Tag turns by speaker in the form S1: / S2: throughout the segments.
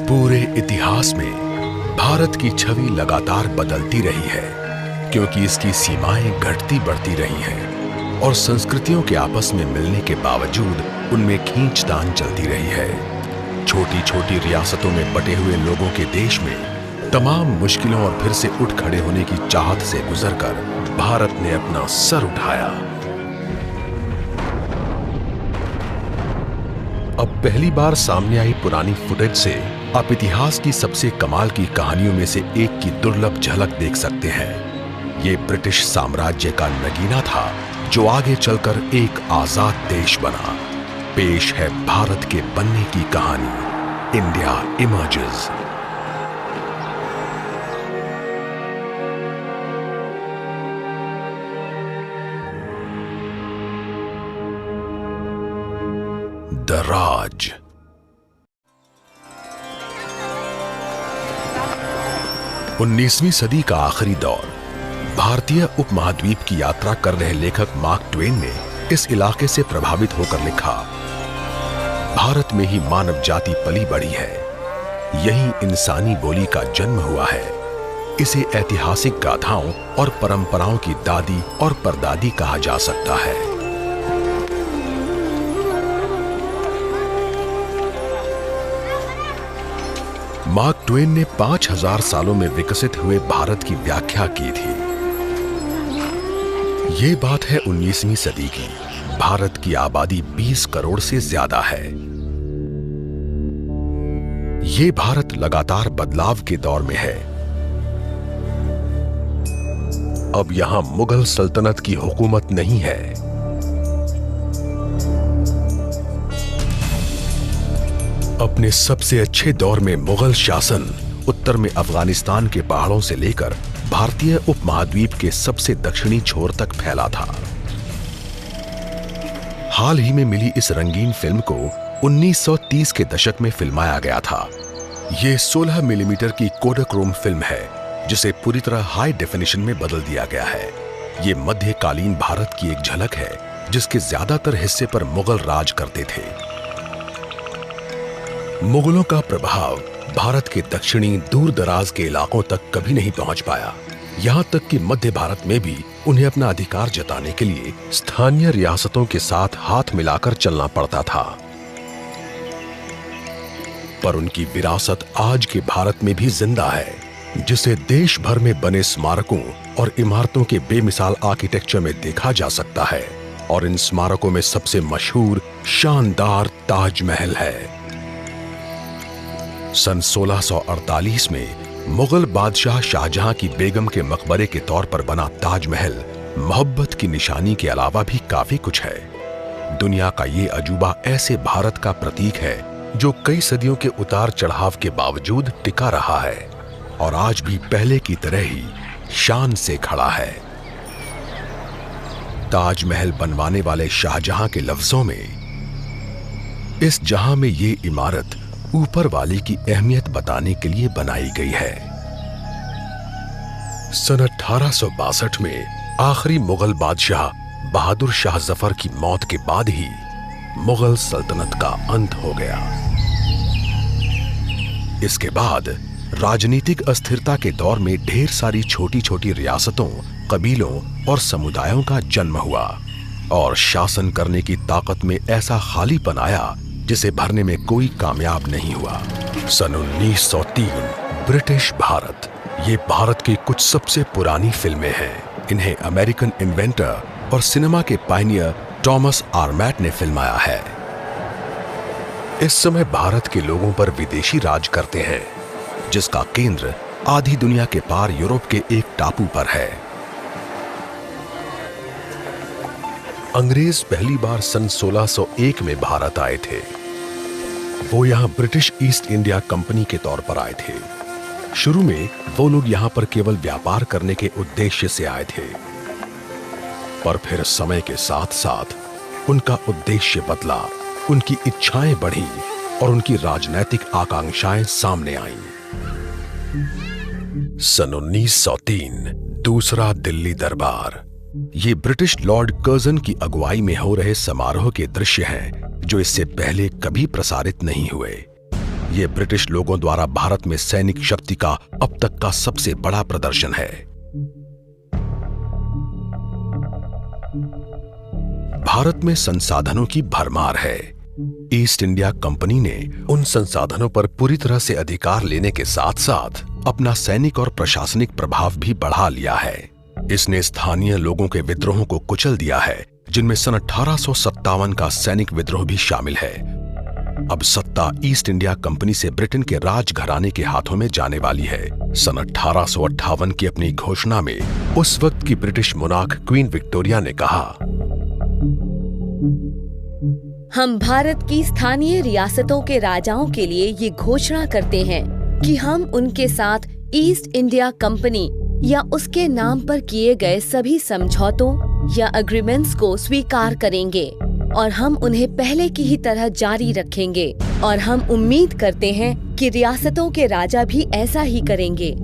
S1: पूरे इतिहास में भारत की छवि लगातार बदलती रही है, क्योंकि इसकी सीमाएं घटती बढ़ती रही हैं और संस्कृतियों के आपस में मिलने के बावजूद उनमें खींचतान चलती रही है। छोटी छोटी रियासतों में बटे हुए लोगों के देश में तमाम मुश्किलों और फिर से उठ खड़े होने की चाहत से गुजरकर भारत ने अपना सर उठाया। अब पहली बार सामने आई पुरानी फुटेज से आप इतिहास की सबसे कमाल की कहानियों में से एक की दुर्लभ झलक देख सकते हैं। ये ब्रिटिश साम्राज्य का नगीना था जो आगे चलकर एक आजाद देश बना। पेश है भारत के बनने की कहानी, इंडिया इमर्जेस। द राज। उन्नीसवीं सदी का आखिरी दौर। भारतीय उपमहाद्वीप की यात्रा कर रहे लेखक मार्क ट्वेन ने इस इलाके से प्रभावित होकर लिखा, भारत में ही मानव जाति पली बढ़ी है, यही इंसानी बोली का जन्म हुआ है। इसे ऐतिहासिक गाथाओं और परंपराओं की दादी और परदादी कहा जा सकता है। मार्क ट्वेन ने 5000 सालों में विकसित हुए भारत की व्याख्या की थी। ये बात है 19वीं सदी की। भारत की आबादी 20 करोड़ से ज्यादा है। ये भारत लगातार बदलाव के दौर में है। अब यहां मुगल सल्तनत की हुकूमत नहीं है। अपने सबसे अच्छे दौर में मुगल शासन उत्तर में अफगानिस्तान के पहाड़ों से लेकर भारतीय उपमहाद्वीप के सबसे दक्षिणी छोर तक फैला था। हाल ही में मिली इस रंगीन फिल्म को 1930 के दशक में फिल्माया गया था। यह 16 मिलीमीटर की कोडाक्रोम फिल्म है, जिसे पूरी तरह हाई डेफिनेशन में बदल दिया गया है। ये मध्यकालीन भारत की एक झलक है, जिसके ज्यादातर हिस्से पर मुगल राज करते थे। मुगलों का प्रभाव भारत के दक्षिणी दूर दराज के इलाकों तक कभी नहीं पहुंच पाया। यहां तक कि मध्य भारत में भी उन्हें अपना अधिकार जताने के लिए स्थानीय रियासतों के साथ हाथ मिलाकर चलना पड़ता था। पर उनकी विरासत आज के भारत में भी जिंदा है, जिसे देश भर में बने स्मारकों और इमारतों के बेमिसाल आर्किटेक्चर में देखा जा सकता है। और इन स्मारकों में सबसे मशहूर शानदार ताजमहल है। सन 1648 में मुगल बादशाह शाहजहां की बेगम के मकबरे के तौर पर बना ताजमहल मोहब्बत की निशानी के अलावा भी काफी कुछ है। दुनिया का ये अजूबा ऐसे भारत का प्रतीक है जो कई सदियों के उतार चढ़ाव के बावजूद टिका रहा है और आज भी पहले की तरह ही शान से खड़ा है। ताजमहल बनवाने वाले शाहजहां के लफ्जों में, इस जहां में ये इमारत ऊपर वाले की अहमियत बताने के लिए बनाई गई है। सन 1862 में आखिरी मुगल बादशाह बहादुर शाह जफर की मौत के बाद ही मुगल सल्तनत का अंत हो गया। इसके बाद राजनीतिक अस्थिरता के दौर में ढेर सारी छोटी छोटी रियासतों, कबीलों और समुदायों का जन्म हुआ और शासन करने की ताकत में ऐसा खालीपन आया जिसे भरने में कोई कामयाब नहीं हुआ। सन 1903 ब्रिटिश भारत। ये भारत की कुछ सबसे पुरानी फिल्में हैं। इन्हें अमेरिकन इन्वेंटर और सिनेमा के पायनियर थॉमस आर्मैट ने फिल्माया है। इस समय भारत के लोगों पर विदेशी राज करते हैं, जिसका केंद्र आधी दुनिया के पार यूरोप के एक टापू पर है। अंग्रेज पहली बार सन 1601 में भारत आए थे। वो यहां ब्रिटिश ईस्ट इंडिया कंपनी के तौर पर आए थे। शुरू में वो लोग यहां पर केवल व्यापार करने के उद्देश्य से आए थे, पर फिर समय के साथ साथ उनका उद्देश्य बदला, उनकी इच्छाएं बढ़ी और उनकी राजनैतिक आकांक्षाएं सामने आईं। सन 1903 दूसरा दिल्ली दरबार। ये ब्रिटिश लॉर्ड कर्जन की अगुवाई में हो रहे समारोह के दृश्य हैं जो इससे पहले कभी प्रसारित नहीं हुए। ये ब्रिटिश लोगों द्वारा भारत में सैनिक शक्ति का अब तक का सबसे बड़ा प्रदर्शन है। भारत में संसाधनों की भरमार है। ईस्ट इंडिया कंपनी ने उन संसाधनों पर पूरी तरह से अधिकार लेने के साथ साथ अपना सैनिक और प्रशासनिक प्रभाव भी बढ़ा लिया है। इसने स्थानीय लोगों के विद्रोहों को कुचल दिया है, जिनमें सन 1857 का सैनिक विद्रोह भी शामिल है। अब सत्ता ईस्ट इंडिया कंपनी से ब्रिटेन के राजघराने के हाथों में जाने वाली है। सन 1858 की अपनी घोषणा में उस वक्त की ब्रिटिश मोनार्क क्वीन विक्टोरिया ने कहा,
S2: हम भारत की स्थानीय रियासतों के राजाओं के लिए ये घोषणा करते हैं कि हम उनके साथ ईस्ट इंडिया कंपनी या उसके नाम पर किए गए सभी समझौतों या एग्रीमेंट्स को स्वीकार करेंगे और हम उन्हें पहले की ही तरह जारी रखेंगे और हम उम्मीद करते हैं कि रियासतों के राजा भी ऐसा ही करेंगे।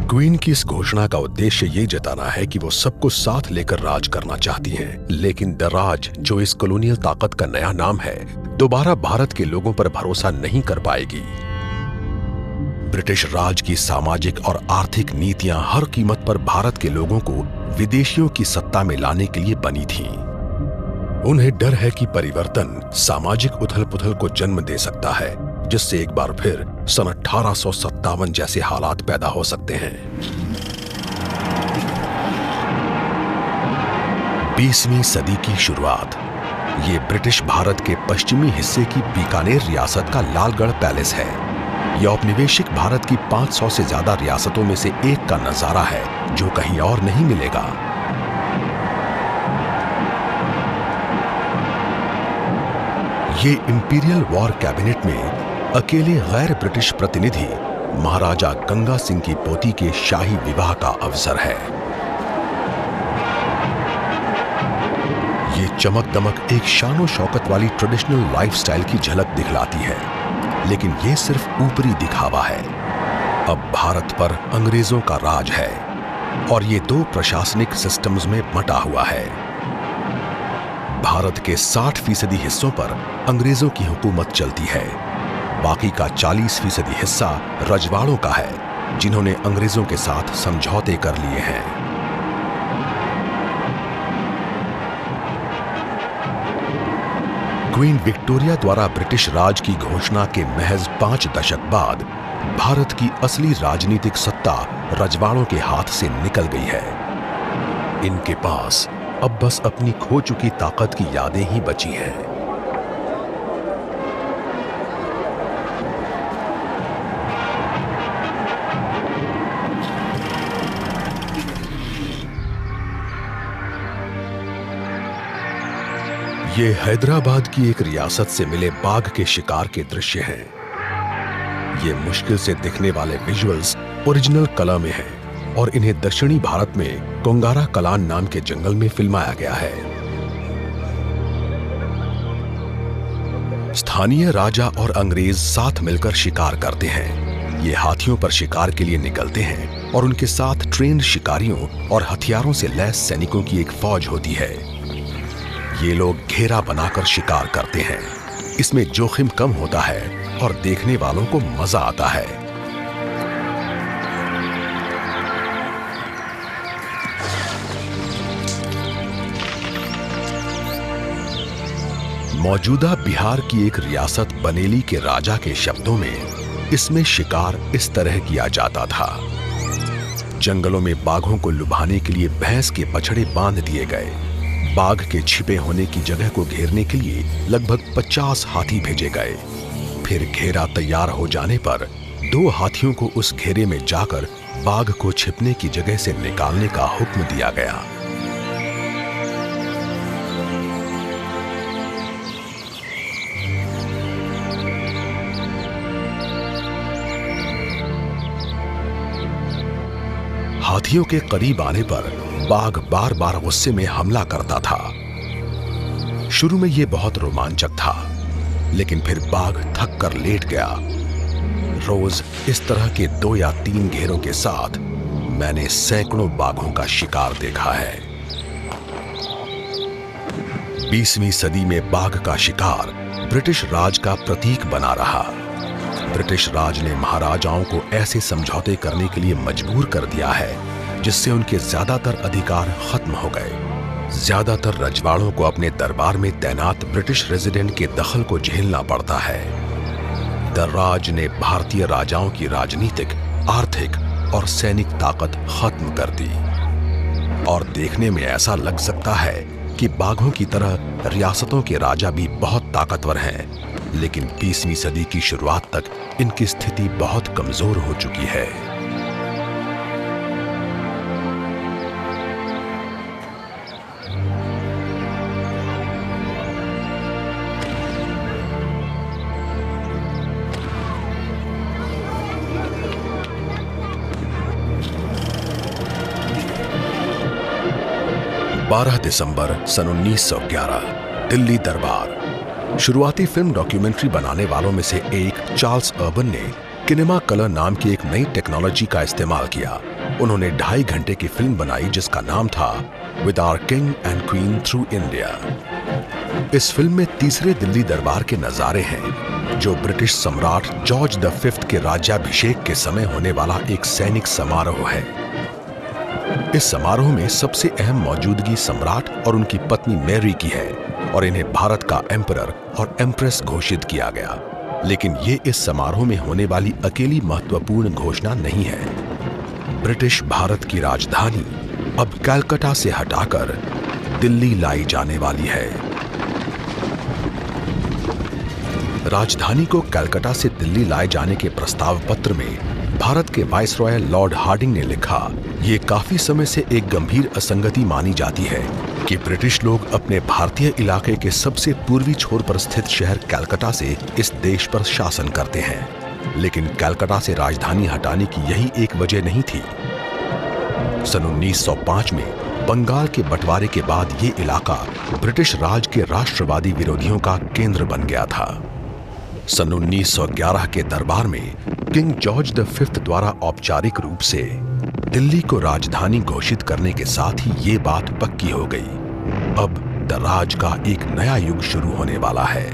S1: क्वीन की इस घोषणा का उद्देश्य ये जताना है कि वो सबको साथ लेकर राज करना चाहती हैं, लेकिन दराज, जो इस कॉलोनियल ताकत का नया नाम है, दोबारा भारत के लोगों पर भरोसा नहीं कर पाएगी। ब्रिटिश राज की सामाजिक और आर्थिक नीतियां हर कीमत पर भारत के लोगों को विदेशियों की सत्ता में लाने के लिए बनी थीं। उन्हें डर है कि परिवर्तन सामाजिक उथल-पुथल को जन्म दे सकता है, जिससे एक बार फिर सन 1857 जैसे हालात पैदा हो सकते हैं। 20वीं सदी की शुरुआत। ये ब्रिटिश भारत के पश्चिमी हिस्से की बीकानेर रियासत का लालगढ़ पैलेस है। यह औपनिवेशिक भारत की 500 से ज्यादा रियासतों में से एक का नजारा है, जो कहीं और नहीं मिलेगा। ये इंपीरियल वॉर कैबिनेट में अकेले गैर ब्रिटिश प्रतिनिधि महाराजा गंगा सिंह की पोती के शाही विवाह का अवसर है। ये चमक दमक एक शानो शौकत वाली ट्रेडिशनल लाइफस्टाइल की झलक दिखलाती है, लेकिन ये सिर्फ ऊपरी दिखावा है। अब भारत पर अंग्रेजों का राज है और ये दो प्रशासनिक सिस्टम्स में बंटा हुआ है। भारत के 60% हिस्सों पर अंग्रेजों की हुकूमत चलती है। बाकी का 40% हिस्सा रजवाड़ों का है, जिन्होंने अंग्रेजों के साथ समझौते कर लिए हैं। क्वीन विक्टोरिया द्वारा ब्रिटिश राज की घोषणा के महज 5 दशक बाद भारत की असली राजनीतिक सत्ता रजवाड़ों के हाथ से निकल गई है। इनके पास अब बस अपनी खो चुकी ताकत की यादें ही बची हैं। ये हैदराबाद की एक रियासत से मिले बाघ के शिकार के दृश्य हैं। ये मुश्किल से दिखने वाले विजुअल्स ओरिजिनल कला में हैं और इन्हें दक्षिणी भारत में कोंगारा कलान नाम के जंगल में फिल्माया गया है। स्थानीय राजा और अंग्रेज साथ मिलकर शिकार करते हैं। ये हाथियों पर शिकार के लिए निकलते हैं और उनके साथ ट्रेन्ड शिकारियों और हथियारों से लैस सैनिकों की एक फौज होती है। ये लोग घेरा बनाकर शिकार करते हैं। इसमें जोखिम कम होता है और देखने वालों को मजा आता है। मौजूदा बिहार की एक रियासत बनेली के राजा के शब्दों में इसमें शिकार इस तरह किया जाता था। जंगलों में बाघों को लुभाने के लिए भैंस के बछड़े बांध दिए गए। बाघ के छिपे होने की जगह को घेरने के लिए लगभग 50 हाथी भेजे गए। फिर घेरा तैयार हो जाने पर 2 हाथियों को उस घेरे में जाकर बाघ को छिपने की जगह से निकालने का हुक्म दिया गया। हाथियों के करीब आने पर बाघ बार बार गुस्से में हमला करता था। शुरू में यह बहुत रोमांचक था, लेकिन फिर बाघ थक कर लेट गया। रोज इस तरह के 2 या 3 घेरों के साथ मैंने सैकड़ों बाघों का शिकार देखा है। 20वीं सदी में बाघ का शिकार ब्रिटिश राज का प्रतीक बना रहा। ब्रिटिश राज ने महाराजाओं को ऐसे समझौते करने के लिए मजबूर कर दिया है जिससे उनके ज्यादातर अधिकार खत्म हो गए। ज्यादातर रजवाड़ों को अपने दरबार में तैनात ब्रिटिश रेजिडेंट के दखल को झेलना पड़ता है। दर्राज ने भारतीय राजाओं की राजनीतिक, आर्थिक और सैनिक ताकत खत्म कर दी और देखने में ऐसा लग सकता है कि बाघों की तरह रियासतों के राजा भी बहुत ताकतवर हैं, लेकिन 20वीं सदी की शुरुआत तक इनकी स्थिति बहुत कमजोर हो चुकी है। दिसंबर सन 1911, दिल्ली दरबार। शुरुआती फिल्म डॉक्यूमेंट्री बनाने वालों में से एक चार्ल्स अर्बन ने किनेमा कलर नाम की एक नई टेक्नोलॉजी का इस्तेमाल किया। उन्होंने 2.5 घंटे की फिल्म बनाई जिसका नाम था with our king and queen through India. इस फिल्म में तीसरे दिल्ली दरबार के नजारे हैं जो ब्रिटिश सम्राट जॉर्ज V के राज्याभिषेक के समय होने वाला एक सैनिक समारोह है। इस समारोह में सबसे अहम मौजूदगी सम्राट और उनकी पत्नी मैरी की है और इन्हें भारत का एम्परर और एम्प्रेस घोषित किया गया। लेकिन ये इस समारोह में होने वाली अकेली महत्वपूर्ण घोषणा नहीं है। ब्रिटिश भारत की राजधानी अब कलकत्ता से हटाकर दिल्ली लाई जाने वाली है। राजधानी को कलकत्ता से दिल्ली लाए जाने के प्रस्ताव पत्र में भारत के वाइसरॉय लॉर्ड हार्डिंग ने लिखा, ये काफी समय से एक गंभीर असंगति मानी जाती है कि ब्रिटिश लोग अपने भारतीय इलाके के सबसे पूर्वी छोर पर स्थित शहर कलकत्ता से इस देश पर शासन करते हैं, लेकिन कलकत्ता से राजधानी हटाने की यही एक वजह नहीं थी। सन 1905 में बंगाल के बंटवारे के बाद ये इलाका ब्रिटिश राज के राष्ट्रवादी विरोधियों का केंद्र बन गया था। सन 1911 के दरबार में किंग जॉर्ज V द्वारा औपचारिक रूप से दिल्ली को राजधानी घोषित करने के साथ ही ये बात पक्की हो गई। अब दर्राज का एक नया युग शुरू होने वाला है।